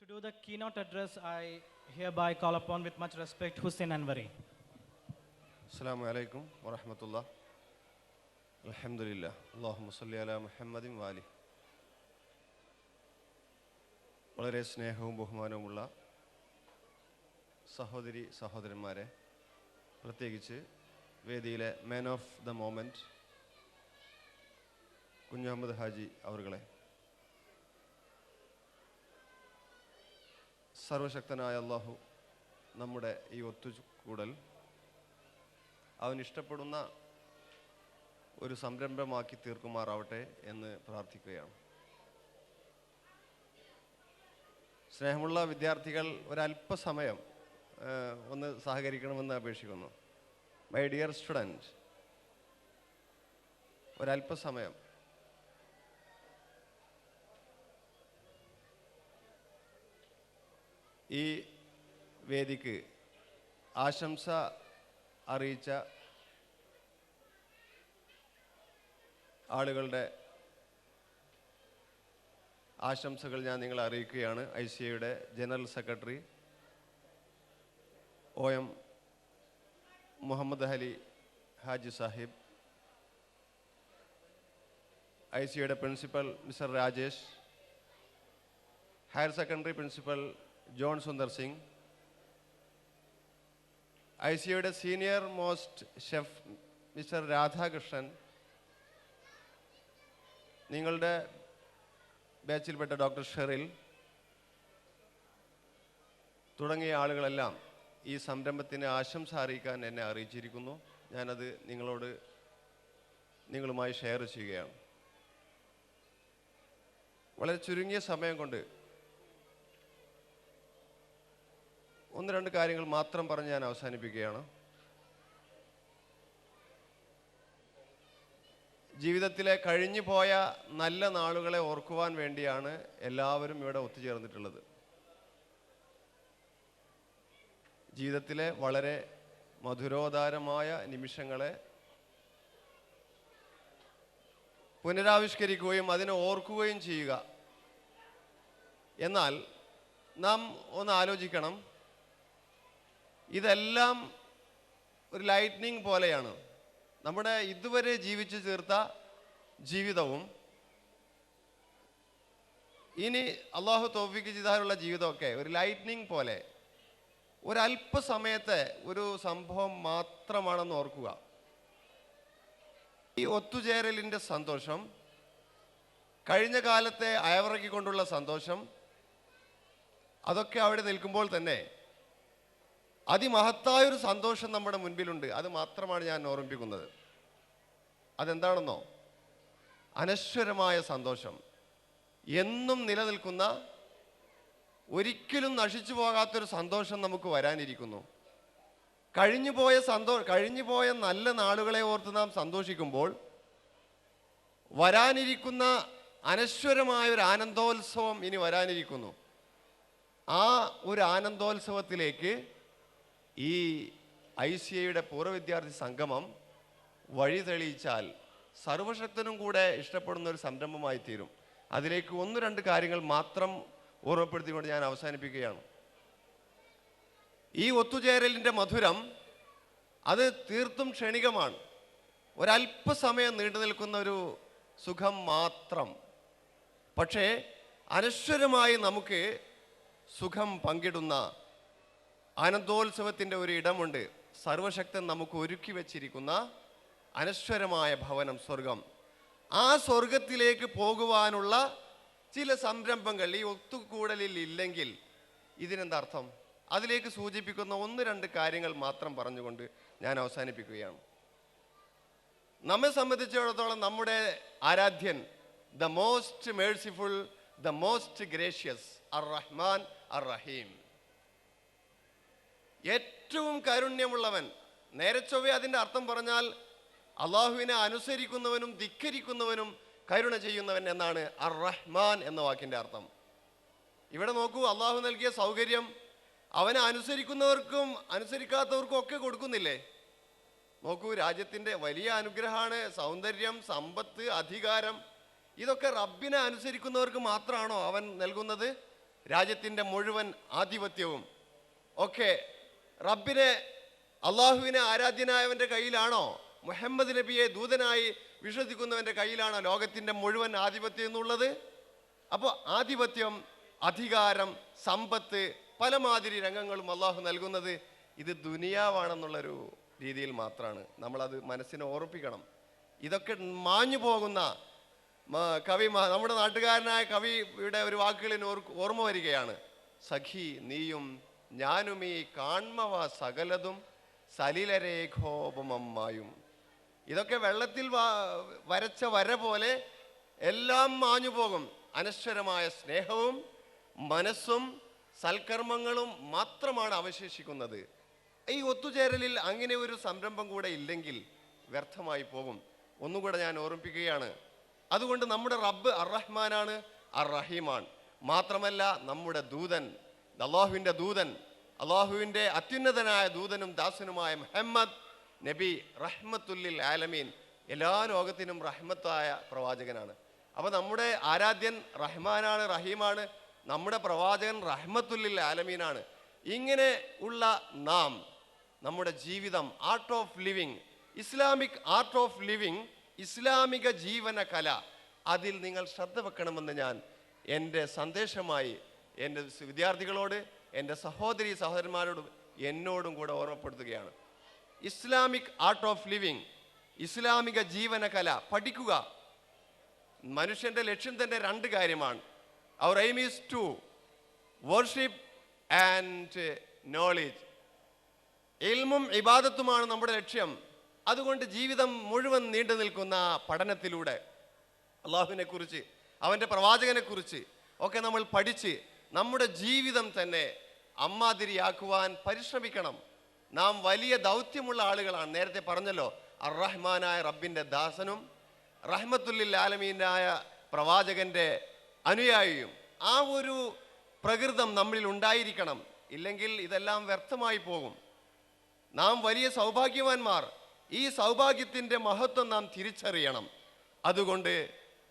To do the keynote address, I hereby call upon with much respect Hussein Anwari. Assalamu alaikum wa rahmatullah. Alhamdulillah. Allahumma salli ala Muhammadin wa ali. വളരെ സ്നേഹവും ബഹുമാനവുമുള്ള സഹോദരി സഹോദരന്മാരെ, പ്രത്യേകിച്ച് വേദിയിലെ man of the moment Kunhahammed Haji അവറുകളെ, സർവശക്തനായ അള്ളാഹു നമ്മുടെ ഈ ഒത്തുകൂടൽ അവൻ ഇഷ്ടപ്പെടുന്ന ഒരു സംരംഭമാക്കി തീർക്കുമാറാവട്ടെ എന്ന് പ്രാർത്ഥിക്കുകയാണ്. സ്നേഹമുള്ള വിദ്യാർത്ഥികൾ, ഒരല്പസമയം ഒന്ന് സഹകരിക്കണമെന്ന് അപേക്ഷിക്കുന്നു. മൈ ഡിയർ സ്റ്റുഡൻറ്റ്, ഒരല്പസമയം ഈ വേദിക്ക് ആശംസ അറിയിച്ച ആളുകളുടെ ആശംസകൾ ഞാൻ നിങ്ങളെ അറിയിക്കുകയാണ്. ICAയുടെ general secretary OM Muhammad Ali Haji Sahib, ICAയുടെ principal mister Rajesh, higher secondary principal John Sundar Singh, ICAയുടെ senior most chef mister Radhakrishnan, നിങ്ങളുടെ ബാച്ചിൽപ്പെട്ട ഡോക്ടർ ഷെറിൽ തുടങ്ങിയ ആളുകളെല്ലാം ഈ സംരംഭത്തിന് ആശംസ അറിയിക്കാൻ എന്നെ അറിയിച്ചിരിക്കുന്നു. ഞാനത് നിങ്ങളുമായി ഷെയർ ചെയ്യുകയാണ്. വളരെ ചുരുങ്ങിയ സമയം കൊണ്ട് ഒന്ന് രണ്ട് കാര്യങ്ങൾ മാത്രം പറഞ്ഞ് ഞാൻ അവസാനിപ്പിക്കുകയാണ്. ജീവിതത്തിലെ കഴിഞ്ഞു പോയ നല്ല നാളുകളെ ഓർക്കുവാൻ വേണ്ടിയാണ് എല്ലാവരും ഇവിടെ ഒത്തുചേർന്നിട്ടുള്ളത്. ജീവിതത്തിലെ വളരെ മധുരോദാരമായ നിമിഷങ്ങളെ പുനരാവിഷ്കരിക്കുകയും അതിനെ ഓർക്കുകയും ചെയ്യുക. എന്നാൽ നാം ഒന്ന് ആലോചിക്കണം, ഇതെല്ലാം ഒരു ലൈറ്റ്നിങ് പോലെയാണ്. നമ്മുടെ ഇതുവരെ ജീവിച്ചു തീർത്ത ജീവിതവും ഇനി അള്ളാഹു തൗഫീഖ് ചെയ്താലുള്ള ജീവിതമൊക്കെ ഒരു ലൈറ്റ്നിങ് പോലെ ഒരല്പസമയത്തെ ഒരു സംഭവം മാത്രമാണെന്ന് ഓർക്കുക. ഈ ഒത്തുചേരലിൻ്റെ സന്തോഷം, കഴിഞ്ഞ കാലത്തെ അയവിറക്കിക്കൊണ്ടുള്ള സന്തോഷം, അതൊക്കെ അവിടെ നിൽക്കുമ്പോൾ തന്നെ അതിമഹത്തായൊരു സന്തോഷം നമ്മുടെ മുൻപിലുണ്ട്. അത് മാത്രമാണ് ഞാൻ ഓർമ്മിപ്പിക്കുന്നത്. അതെന്താണെന്നോ, അനശ്വരമായ സന്തോഷം, എന്നും നിലനിൽക്കുന്ന, ഒരിക്കലും നശിച്ചു പോകാത്തൊരു സന്തോഷം നമുക്ക് വരാനിരിക്കുന്നു. കഴിഞ്ഞുപോയ നല്ല നാളുകളെ ഓർത്ത് നാം സന്തോഷിക്കുമ്പോൾ വരാനിരിക്കുന്ന അനശ്വരമായൊരു ആനന്ദോത്സവം ഇനി വരാനിരിക്കുന്നു. ആ ഒരു ആനന്ദോത്സവത്തിലേക്ക് ഈ ICAയുടെ പൂർവ്വ വിദ്യാർത്ഥി സംഗമം വഴി തെളിയിച്ചാൽ സർവശക്തനും കൂടെ ഇഷ്ടപ്പെടുന്ന ഒരു സംരംഭമായി തീരും. അതിലേക്ക് ഒന്ന് രണ്ട് കാര്യങ്ങൾ മാത്രം ഓർമ്മപ്പെടുത്തിക്കൊണ്ട് ഞാൻ അവസാനിപ്പിക്കുകയാണ്. ഈ ഒത്തുചേരലിൻ്റെ മധുരം അത് തീർത്തും ക്ഷണികമാണ്. ഒരല്പസമയം നീണ്ടു നിൽക്കുന്ന ഒരു സുഖം മാത്രം. പക്ഷേ അനശ്വരമായി നമുക്ക് സുഖം പങ്കിടുന്ന ആനന്ദോത്സവത്തിൻ്റെ ഒരു ഇടമുണ്ട്. സർവശക്തൻ നമുക്ക് ഒരുക്കി വച്ചിരിക്കുന്ന അനശ്വരമായ ഭവനം, സ്വർഗം. ആ സ്വർഗത്തിലേക്ക് പോകുവാനുള്ള ചില സംരംഭങ്ങൾ ഈ ഒത്തുകൂടലിൽ ഇല്ലെങ്കിൽ ഇതിനെന്തർത്ഥം? അതിലേക്ക് സൂചിപ്പിക്കുന്ന ഒന്ന് രണ്ട് കാര്യങ്ങൾ മാത്രം പറഞ്ഞുകൊണ്ട് ഞാൻ അവസാനിപ്പിക്കുകയാണ്. നമ്മെ സംബന്ധിച്ചിടത്തോളം നമ്മുടെ ആരാധ്യൻ, the most merciful, the most gracious, Ar Rahman അർ റഹീം, ഏറ്റവും കാരുണ്യമുള്ളവൻ. നേരെ ചൊവ്വേ അതിൻ്റെ അർത്ഥം പറഞ്ഞാൽ അള്ളാഹുവിനെ അനുസരിക്കുന്നവനും ധിക്കരിക്കുന്നവനും കരുണ ചെയ്യുന്നവൻ എന്നാണ് അർ റഹ്മാൻ എന്ന വാക്കിൻ്റെ അർത്ഥം. ഇവിടെ നോക്കൂ, അള്ളാഹു നൽകിയ സൗകര്യം അവനെ അനുസരിക്കുന്നവർക്കും അനുസരിക്കാത്തവർക്കും ഒക്കെ കൊടുക്കുന്നില്ലേ? നോക്കൂ, രാജ്യത്തിൻ്റെ വലിയ അനുഗ്രഹമാണ് സൗന്ദര്യം, സമ്പത്ത്, അധികാരം. ഇതൊക്കെ റബ്ബിനെ അനുസരിക്കുന്നവർക്ക് മാത്രമാണോ അവൻ നൽകുന്നത്? രാജ്യത്തിൻ്റെ മുഴുവൻ ആധിപത്യവും ഒക്കെ റബ്ബിനെ, അള്ളാഹുവിനെ ആരാധ്യനായവൻ്റെ കയ്യിലാണോ? മുഹമ്മദ് നബിയെ ദൂതനായി വിശ്വസിക്കുന്നവൻ്റെ കയ്യിലാണോ ലോകത്തിൻ്റെ മുഴുവൻ ആധിപത്യം എന്നുള്ളത്? അപ്പോൾ ആധിപത്യം, അധികാരം, സമ്പത്ത്, പല മാതിരി രംഗങ്ങളും അള്ളാഹു നൽകുന്നത് ഇത് ദുനിയാവാണെന്നുള്ളൊരു രീതിയിൽ മാത്രമാണ്. നമ്മളത് മനസ്സിനെ ഓർപ്പിക്കണം. ഇതൊക്കെ മാഞ്ഞു പോകുന്ന കവി, നമ്മുടെ നാട്ടുകാരനായ കവിയുടെ ഒരു വാക്കുകളിന് ഓർമ്മ വരികയാണ്. സഖി നീയും ഞാനുമീ കാൺമവ സകലതും സലിലരേഖോപമമ്മായും. ഇതൊക്കെ വെള്ളത്തിൽ വരച്ച വര പോലെ എല്ലാം മാഞ്ഞു പോകും. അനശ്വരമായ സ്നേഹവും മനസ്സും സൽക്കർമ്മങ്ങളും മാത്രമാണ് അവശേഷിക്കുന്നത്. ഈ ഒത്തുചേരലിൽ അങ്ങനെ ഒരു സംരംഭം കൂടെ ഇല്ലെങ്കിൽ വ്യർത്ഥമായി പോകും. ഒന്നുകൂടെ ഞാൻ ഓർമ്മിപ്പിക്കുകയാണ്. അതുകൊണ്ട് നമ്മുടെ റബ്ബ് അർ-റഹ്മാനാണ്, അർ-റഹീമാണ്. മാത്രമല്ല നമ്മുടെ ദൂതൻ, അള്ളാഹുവിൻ്റെ ദൂതൻ, അള്ളാഹുവിൻ്റെ അത്യുന്നതനായ ദൂതനും ദാസനുമായ മുഹമ്മദ് നബി റഹ്മത്തുല്ലിൽ ആലമീൻ, എല്ലാ ലോകത്തിനും റഹ്മത്തായ പ്രവാചകനാണ്. അപ്പോൾ നമ്മുടെ ആരാധ്യൻ റഹ്മാനാണ്, റഹീമാണ്. നമ്മുടെ പ്രവാചകൻ റഹ്മത്തുല്ലിൽ ആലമീനാണ്. ഇങ്ങനെ ഉള്ള നാം നമ്മുടെ ജീവിതം, art of living, Islamic art of living, ഇസ്ലാമിക ജീവന കല, അതിൽ നിങ്ങൾ ശ്രദ്ധ വെക്കണമെന്ന് ഞാൻ എൻ്റെ സന്ദേശമായി എൻ്റെ വിദ്യാർത്ഥികളോട്, എൻ്റെ സഹോദരി സഹോദരന്മാരോടും എന്നോടും കൂടെ ഓർമ്മപ്പെടുത്തുകയാണ്. ഇസ്ലാമിക് ആർട്ട് ഓഫ് ലിവിങ്, ഇസ്ലാമിക ജീവന കല പഠിക്കുക. മനുഷ്യൻ്റെ ലക്ഷ്യം തന്നെ രണ്ട് കാര്യമാണ്. Our aim is to worship and knowledge. ഇൽമും ഇബാദത്തുമാണ് നമ്മുടെ ലക്ഷ്യം. അതുകൊണ്ട് ജീവിതം മുഴുവൻ നീണ്ടു നിൽക്കുന്ന പഠനത്തിലൂടെ അള്ളാഹുവിനെ കുറിച്ച്, അവൻ്റെ പ്രവാചകനെ കുറിച്ച് ഒക്കെ നമ്മൾ പഠിച്ച് നമ്മുടെ ജീവിതം തന്നെ അമ്മാതിരിയാക്കുവാൻ പരിശ്രമിക്കണം. നാം വലിയ ദൗത്യമുള്ള ആളുകളാണ്. നേരത്തെ പറഞ്ഞല്ലോ, അർ-റഹ്മാനായ റബ്ബിൻ്റെ ദാസനും റഹ്മത്തുല്ലിൽ ആലമീനായ പ്രവാചകൻ്റെ അനുയായിയും. ആ ഒരു പ്രകൃതം നമ്മളിൽ ഉണ്ടായിരിക്കണം. ഇല്ലെങ്കിൽ ഇതെല്ലാം വ്യർത്ഥമായി പോകും. നാം വലിയ സൗഭാഗ്യവാന്മാർ. ഈ സൗഭാഗ്യത്തിൻ്റെ മഹത്വം നാം തിരിച്ചറിയണം. അതുകൊണ്ട്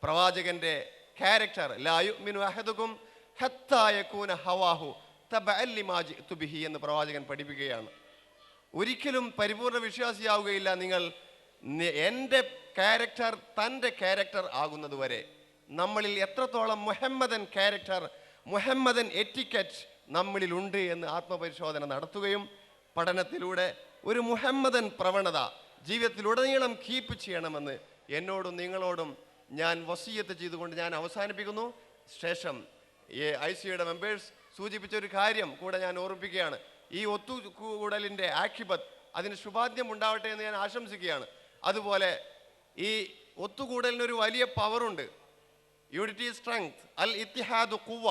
പ്രവാചകൻ്റെ ക്യാരക്ടർ, ലാ യുഅ്മിനു അഹദുകും ഹത്താ യകൂന ഹവാഹു തബഅൻ ലിമാ ജിഅ്തു ബിഹി എന്ന് പ്രവാചകൻ പഠിപ്പിക്കുകയാണ്. ഒരിക്കലും പരിപൂർണ്ണ വിശ്വാസിയാവുകയില്ല നിങ്ങൾ എൻ്റെ ക്യാരക്ടർ തൻ്റെ ക്യാരക്ടർ ആകുന്നത് വരെ. നമ്മളിൽ എത്രത്തോളം മുഹമ്മദൻ ക്യാരക്ടർ, മുഹമ്മദൻ എറ്റിക്കറ്റ് നമ്മളിലുണ്ട് എന്ന് ആത്മപരിശോധന നടത്തുകയും പഠനത്തിലൂടെ ഒരു മുഹമ്മദൻ പ്രവണത ജീവിതത്തിലുടനീളം കീപ്പ് ചെയ്യണമെന്ന് എന്നോടും നിങ്ങളോടും ഞാൻ വസിയത്ത് ചെയ്തുകൊണ്ട് ഞാൻ അവസാനിപ്പിക്കുന്നു. ശേഷം ICയുടെ മെമ്പേഴ്സ് സൂചിപ്പിച്ചൊരു കാര്യം കൂടെ ഞാൻ ഓർമ്മിപ്പിക്കുകയാണ്. ഈ ഒത്തുകൂടലിൻ്റെ ആഖിബത്ത്, അതിന് ശുഭാദ്യം ഉണ്ടാവട്ടെ എന്ന് ഞാൻ ആശംസിക്കുകയാണ്. അതുപോലെ ഈ ഒത്തുകൂടലിനൊരു വലിയ പവറുണ്ട്. യൂണിറ്റി സ്ട്രെങ്ത്, അൽ ഇത്തിഹാദു ഖുവ്വ,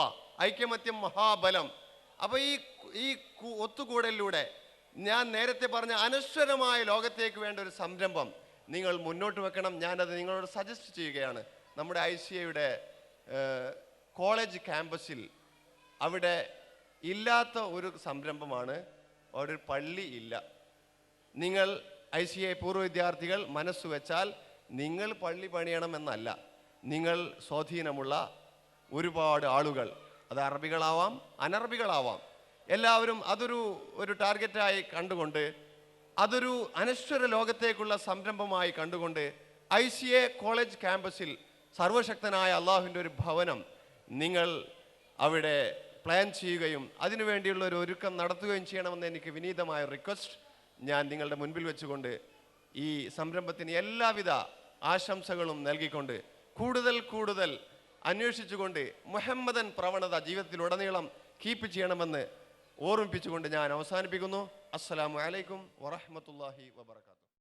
ഐക്യമത്യം മഹാബലം. അപ്പോൾ ഈ ഒത്തുകൂടലിലൂടെ ഞാൻ നേരത്തെ പറഞ്ഞ അനശ്വരമായ ലോകത്തേക്ക് വേണ്ട ഒരു സംരംഭം നിങ്ങൾ മുന്നോട്ട് വെക്കണം. ഞാനത് നിങ്ങളോട് സജസ്റ്റ് ചെയ്യുകയാണ്. നമ്മുടെ ICയുടെ കോളേജ് ക്യാമ്പസിൽ അവിടെ ഇല്ലാത്ത ഒരു സംരംഭമാണ്, അവിടെ ഒരു പള്ളി ഇല്ല. നിങ്ങൾ ICA പൂർവ്വ വിദ്യാർത്ഥികൾ മനസ്സ് വെച്ചാൽ നിങ്ങൾ പള്ളി പണിയണമെന്നല്ല, നിങ്ങൾ സ്വാധീനമുള്ള ഒരുപാട് ആളുകൾ, അത് അറബികളാവാം അനറബികളാവാം, എല്ലാവരും അതൊരു ടാർഗറ്റായി കണ്ടുകൊണ്ട്, അതൊരു അനശ്വര ലോകത്തേക്കുള്ള സംരംഭമായി കണ്ടുകൊണ്ട് ICA കോളേജ് ക്യാമ്പസിൽ സർവശക്തനായ അള്ളാഹുവിൻ്റെ ഒരു ഭവനം നിങ്ങൾ അവിടെ പ്ലാൻ ചെയ്യുകയും അതിനുവേണ്ടിയുള്ള ഒരു ഒരുക്കം നടത്തുകയും ചെയ്യണമെന്ന് എനിക്ക് വിനീതമായ റിക്വസ്റ്റ് ഞാൻ നിങ്ങളുടെ മുൻപിൽ വെച്ചുകൊണ്ട് ഈ സംരംഭത്തിന് എല്ലാവിധ ആശംസകളും നൽകിക്കൊണ്ട് കൂടുതൽ അന്വേഷിച്ചുകൊണ്ട് മുഹമ്മദൻ പ്രവണത ജീവിതത്തിലുടനീളം കീപ്പ് ചെയ്യണമെന്ന് ഓർമ്മിപ്പിച്ചുകൊണ്ട് ഞാൻ അവസാനിപ്പിക്കുന്നു. അസ്സലാമു അലൈക്കും വറഹ്മത്തുള്ളാഹി വബറകാതുഹു.